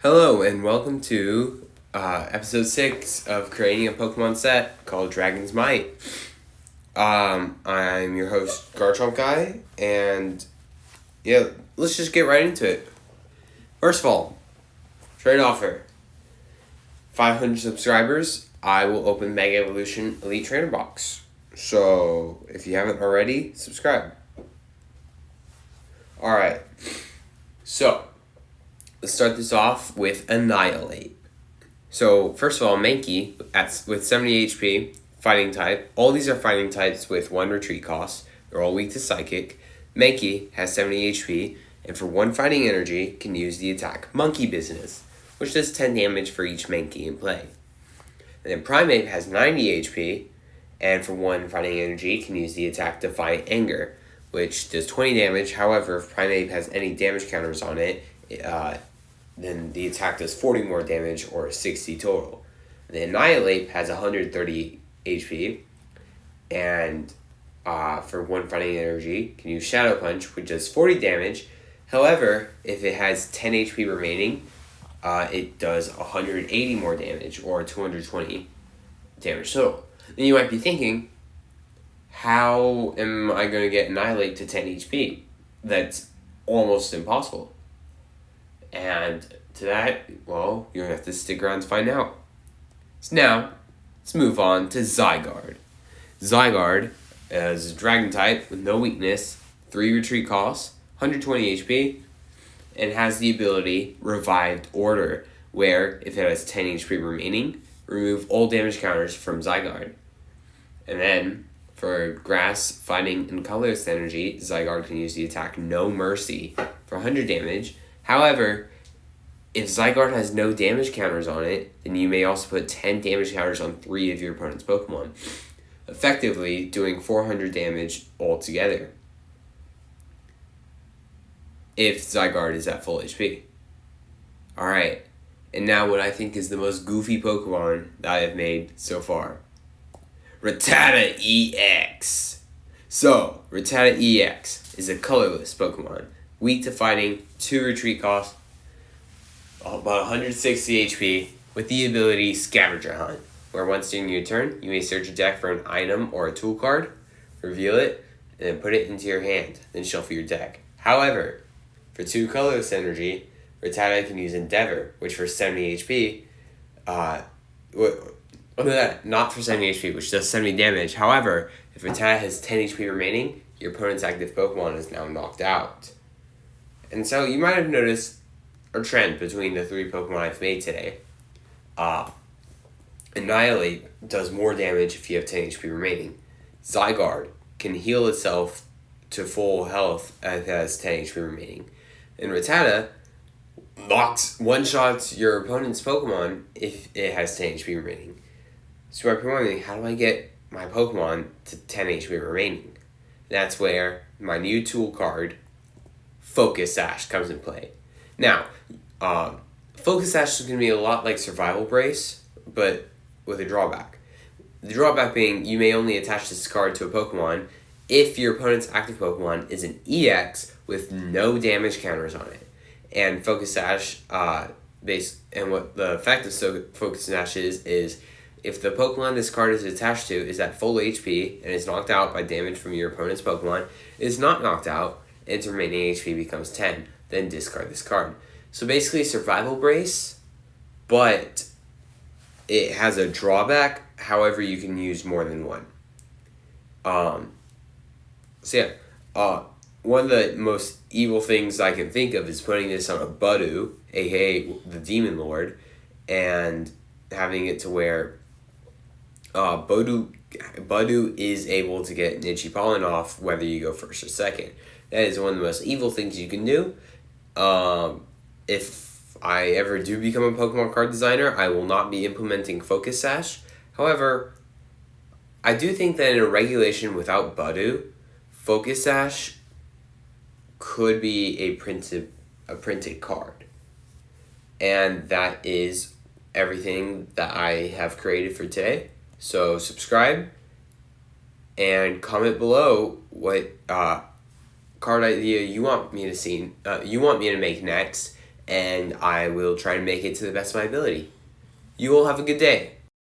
Hello and welcome to episode 6 of creating a Pokemon set called Dragon's Might. I'm your host, Garchomp Guy, and let's just get right into it. First of all, trade offer. 500 subscribers, I will open Mega Evolution Elite Trainer Box. So, if you haven't already, subscribe. Alright, so let's start this off with Annihilate. So, first of all, Mankey with 70 HP, fighting type. All these are fighting types with 1 retreat cost. They're all weak to Psychic. Mankey has 70 HP, and for 1 fighting energy, can use the attack Monkey Business, which does 10 damage for each Mankey in play. And then Primeape has 90 HP, and for 1 fighting energy, can use the attack Defiant Anger, which does 20 damage. However, if Primeape has any damage counters on it, then the attack does 40 more damage, or 60 total. The Annihilate has 130 HP, and for 1 fighting energy, can use Shadow Punch, which does 40 damage. However, if it has 10 HP remaining, it does 180 more damage, or 220 damage total. Then you might be thinking, how am I going to get Annihilate to 10 HP? That's almost impossible. And to that, well, you're going to have to stick around to find out. So now, let's move on to Zygarde. Zygarde is a dragon type with no weakness, 3 retreat costs, 120 HP, and has the ability Revived Order, where if it has 10 HP remaining, remove all damage counters from Zygarde. And then, for Grass, Fighting, and Colorless Energy, Zygarde can use the attack No Mercy for 100 damage. However, if Zygarde has no damage counters on it, then you may also put 10 damage counters on 3 of your opponent's Pokemon, effectively doing 400 damage altogether if Zygarde is at full HP. Alright, and now what I think is the most goofy Pokemon that I have made so far. Rattata EX. So, Rattata EX is a colorless Pokemon, weak to fighting, 2 retreat cost, about 160 HP, with the ability Scavenger Hunt, where once during your turn, you may search your deck for an item or a tool card, reveal it, and then put it into your hand, then shuffle your deck. However, for 2 colorless energy, Rattata can use Endeavor, which for 70 HP, not for 70 HP, which does 70 damage. However, if Rattata has 10 HP remaining, your opponent's active Pokemon is now knocked out. And so you might have noticed a trend between the 3 Pokemon I've made today. Annihilate does more damage if you have 10 HP remaining. Zygarde can heal itself to full health if it has 10 HP remaining. And Rattata one-shots your opponent's Pokemon if it has 10 HP remaining. So I'm wondering, how do I get my Pokemon to 10 HP remaining? That's where my new tool card, Focus Sash, comes into play. Now, Focus Sash is going to be a lot like Survival Brace, but with a drawback. The drawback being, you may only attach this card to a Pokemon if your opponent's active Pokemon is an EX with no damage counters on it. And Focus Sash, and what the effect of Focus Sash is if the Pokemon this card is attached to is at full HP and is knocked out by damage from your opponent's Pokemon, it is not knocked out, its remaining HP becomes 10, then discard this card. So basically Survival Brace, but it has a drawback, however you can use more than one. One of the most evil things I can think of is putting this on a Budu, aka the Demon Lord, and having it to where Budu is able to get Nichi Pollen off whether you go first or second. That is one of the most evil things you can do. If I ever do become a Pokemon card designer, I will not be implementing Focus Sash. However, I do think that in a regulation without Budu, Focus Sash could be a printed card. And that is everything that I have created for today. So subscribe and comment below what card idea you want me to make next, and I will try and make it to the best of my ability. You all have a good day.